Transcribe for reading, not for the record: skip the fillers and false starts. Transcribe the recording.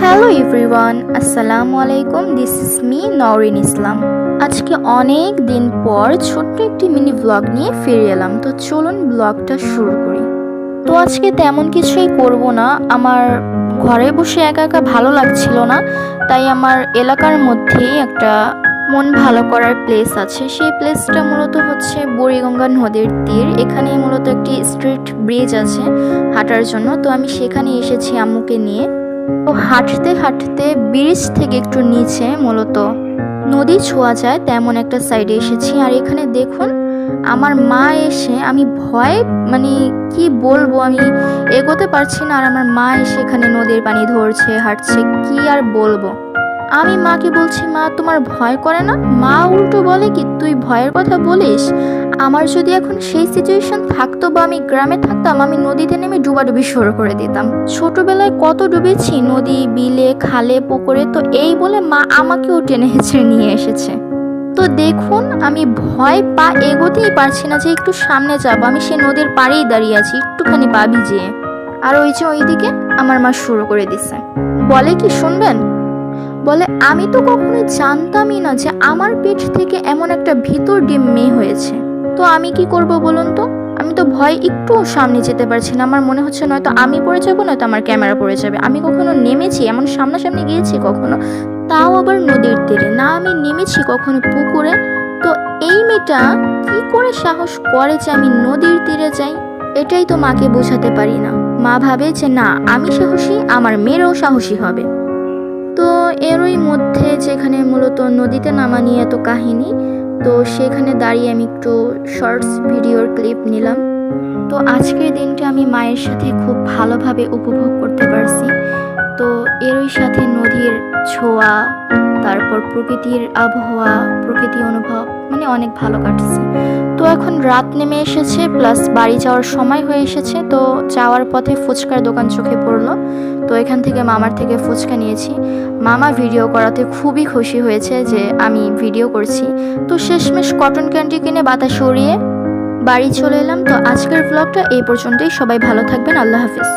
Hello everyone, আসসালামু আলাইকুম। This is me Nowrin ইসলাম। আজকে অনেক দিন পর ছোট্ট একটি মিনি ব্লগ নিয়ে ফিরে এলাম। তো চলুন ব্লগটা শুরু করি। তো আজকে তেমন কিছুই করব না, আমার ঘরে বসে একা একা ভালো লাগছিল না, তাই আমার এলাকার মধ্যেই একটা মন ভালো করার প্লেস আছে। সেই প্লেসটা মূলত হচ্ছে বুড়িগঙ্গা নদীর তীর। এখানে মূলত একটি স্ট্রিট ব্রিজ আছে হাঁটার জন্য। তো আমি সেখানে এসেছি আম্মুকে নিয়ে। তো হাঁটতে হাঁটতে ব্রিজ থেকে একটু নিচে মূলত নদী ছোঁয়া যায় তেমন একটা সাইডে এসেছি। আর এখানে দেখুন আমার মা এসে, আমি ভয় কি বলবো, আমি এগোতে পারছি না। আর আমার মা এসে এখানে নদীর পানি ধরছে, হাঁটছে, কি আর বলবো। আমি মাকে বলছি, মা তোমার ভয় করে না? মা উল্টো বলে কি, তুই ভয়ের কথা বলিস? আমার যদি এখন সেই সিচুয়েশন থাকতো বা আমি গ্রামে থাকতাম, আমি নদীতে নেমে ডুবাডুবি শুরু করে দিতাম। ছোটবেলায় কত ডুবেছি নদী, বিলে, খালে, পুকুরে। তো এই বলে মা আমাকেও টেনে হেঁচড়ে নিয়ে এসেছে। তো দেখুন আমি ভয় পা এগোতেই পারছি না যে একটু সামনে যাবো। আমি সে নদীর পাড়েই দাঁড়িয়ে আছি, একটুখানি পা ভিজিয়ে। আর ওই যে ওইদিকে আমার মা শুরু করে দিছে। বলে কি শুনবেন? বলে আমি তো কখনো জানতামই না যে আমার পেট থেকে এমন একটা ভিতর ডিম মেয়ে হয়েছে। তো আমি কি করব বলুন তো? আমি তো ভয় একটু সামনে যেতে পারছি না। আমার মনে হচ্ছে নয়তো আমি পড়ে যাবো, নয়তো আমার ক্যামেরা পড়ে যাবে। আমি কখনো নেমেছি এমন সামনাসামনি গিয়েছি কখনো, তাও আবার নদীর তীরে না। আমি নেমেছি কখনো পুকুরে। তো এই মেয়েটা কি করে সাহস করে যে আমি নদীর তীরে যাই? এটাই তো মাকে বোঝাতে পারি না। মা ভাবে যে না, আমি সাহসী, আমার মেয়েরাও সাহসী হবে। তো এরই মধ্যে যেখানে মূলত নদীতে নামা নিয়ে এত কাহিনী, তো সেখানে দাঁড়িয়ে আমি একটু শর্টস ভিডিওর ক্লিপ নিলাম। তো আজকের দিনটা আমি মায়ের সাথে খুব ভালোভাবে উপভোগ করতে পারছি। তো এরই সাথে নদীর ছোঁয়া, তারপর প্রকৃতির আবহাওয়া, প্রকৃতি অনুভব, অনেক ভালো কাটছে। তো এখন রাত নেমে এসেছে, প্লাস বাড়ি যাওয়ার সময় হয়ে এসেছে। তো যাওয়ার পথে ফুচকার দোকান চোখে পড়লো। তো এখান থেকে মামার থেকে ফুচকা নিয়েছি। মামা ভিডিও করাতে খুবই খুশি হয়েছে যে আমি ভিডিও করছি। তো শেষমেশ কটন ক্যান্ডি কিনে বাতাস উড়িয়ে বাড়ি চলে এলাম। তো আজকের ব্লগটা এই পর্যন্তই। সবাই ভালো থাকবেন। আল্লাহ হাফিজ।